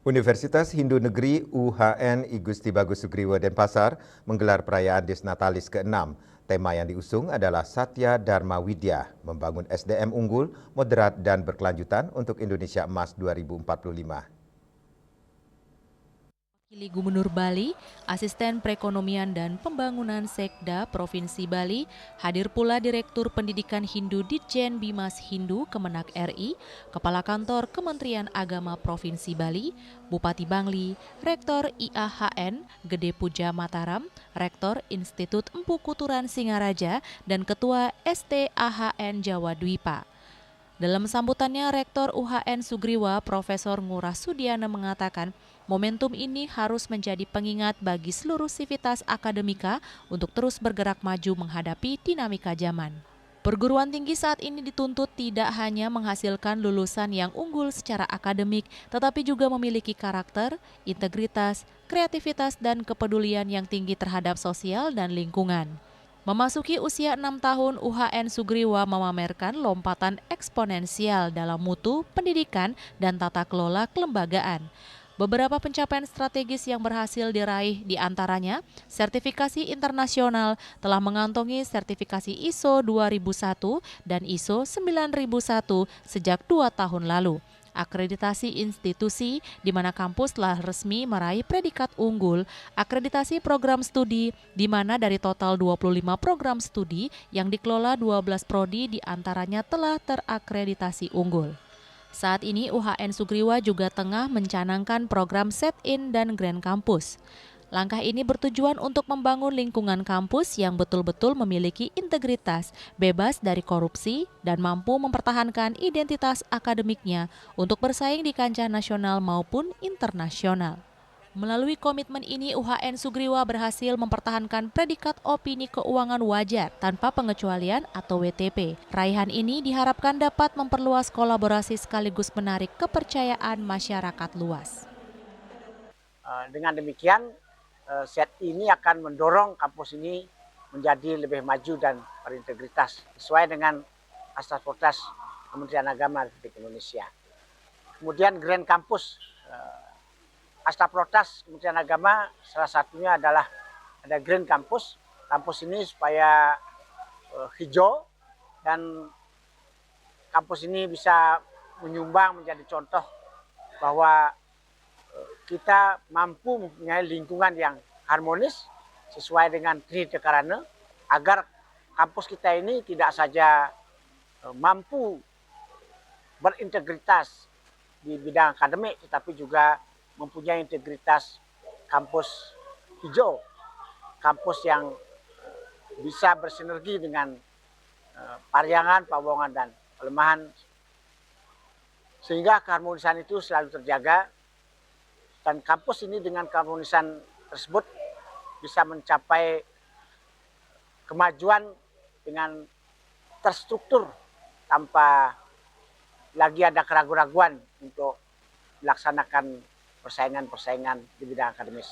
Universitas Hindu Negeri UHN I Gusti Bagus Sugriwo Denpasar menggelar perayaan Desnatalis ke-6. Tema yang diusung adalah Satya Dharma Widya, membangun SDM unggul, moderat, dan berkelanjutan untuk Indonesia Emas 2045. Wakili Gubernur Bali, Asisten Perekonomian dan Pembangunan Sekda Provinsi Bali, hadir pula Direktur Pendidikan Hindu Ditjen Bimas Hindu Kemenak RI, Kepala Kantor Kementerian Agama Provinsi Bali, Bupati Bangli, Rektor IAHN Gede Puja Mataram, Rektor Institut Empu Kuturan Singaraja, dan Ketua STAHN Jawa Dwipa. Dalam sambutannya, Rektor UHN Sugriwa, Profesor Ngurah Sudiana mengatakan, momentum ini harus menjadi pengingat bagi seluruh sivitas akademika untuk terus bergerak maju menghadapi dinamika zaman. Perguruan tinggi saat ini dituntut tidak hanya menghasilkan lulusan yang unggul secara akademik, tetapi juga memiliki karakter, integritas, kreativitas, dan kepedulian yang tinggi terhadap sosial dan lingkungan. Memasuki usia 6 tahun, UHN Sugriwa memamerkan lompatan eksponensial dalam mutu, pendidikan, dan tata kelola kelembagaan. Beberapa pencapaian strategis yang berhasil diraih diantaranya, sertifikasi internasional telah mengantongi sertifikasi ISO 2001 dan ISO 9001 sejak 2 tahun lalu. Akreditasi institusi di mana kampus telah resmi meraih predikat unggul, akreditasi program studi di mana dari total 25 program studi yang dikelola 12 prodi diantaranya telah terakreditasi unggul. Saat ini UHN Sugriwa juga tengah mencanangkan program Set-in dan Grand Campus. Langkah ini bertujuan untuk membangun lingkungan kampus yang betul-betul memiliki integritas, bebas dari korupsi, dan mampu mempertahankan identitas akademiknya untuk bersaing di kancah nasional maupun internasional. Melalui komitmen ini, UHN Sugriwa berhasil mempertahankan predikat opini keuangan wajar tanpa pengecualian atau WTP. Raihan ini diharapkan dapat memperluas kolaborasi sekaligus menarik kepercayaan masyarakat luas. Dengan demikian, set ini akan mendorong kampus ini menjadi lebih maju dan berintegritas sesuai dengan asas protase Kementerian Agama Republik Indonesia. Kemudian Grand Campus, asas protase Kementerian Agama salah satunya adalah ada Grand Campus. Kampus ini supaya hijau dan kampus ini bisa menyumbang menjadi contoh bahwa kita mampu mempunyai lingkungan yang harmonis sesuai dengan Trihita Karana agar kampus kita ini tidak saja mampu berintegritas di bidang akademik tetapi juga mempunyai integritas kampus hijau, kampus yang bisa bersinergi dengan Parahyangan, Pamuangan, dan Pelemahan sehingga keharmonisan itu selalu terjaga. Dan kampus ini dengan keharmonisan tersebut bisa mencapai kemajuan dengan terstruktur tanpa lagi ada keraguan-raguan untuk melaksanakan persaingan-persaingan di bidang akademis.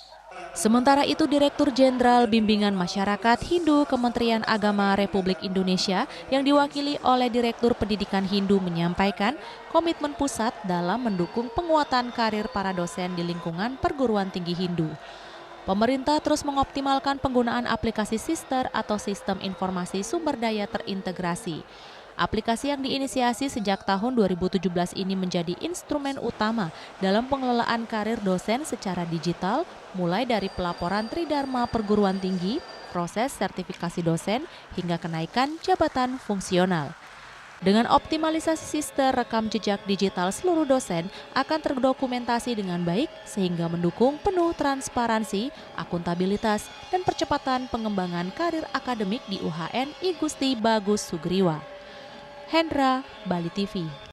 Sementara itu, Direktur Jenderal Bimbingan Masyarakat Hindu Kementerian Agama Republik Indonesia yang diwakili oleh Direktur Pendidikan Hindu menyampaikan komitmen pusat dalam mendukung penguatan karir para dosen di lingkungan perguruan tinggi Hindu. Pemerintah terus mengoptimalkan penggunaan aplikasi Sister atau Sistem Informasi Sumber Daya Terintegrasi. Aplikasi yang diinisiasi sejak tahun 2017 ini menjadi instrumen utama dalam pengelolaan karir dosen secara digital, mulai dari pelaporan Tridharma perguruan tinggi, proses sertifikasi dosen, hingga kenaikan jabatan fungsional. Dengan optimalisasi sistem rekam jejak digital seluruh dosen akan terdokumentasi dengan baik sehingga mendukung penuh transparansi, akuntabilitas, dan percepatan pengembangan karir akademik di UHN I Gusti Bagus Sugriwa. Hendra, Bali TV.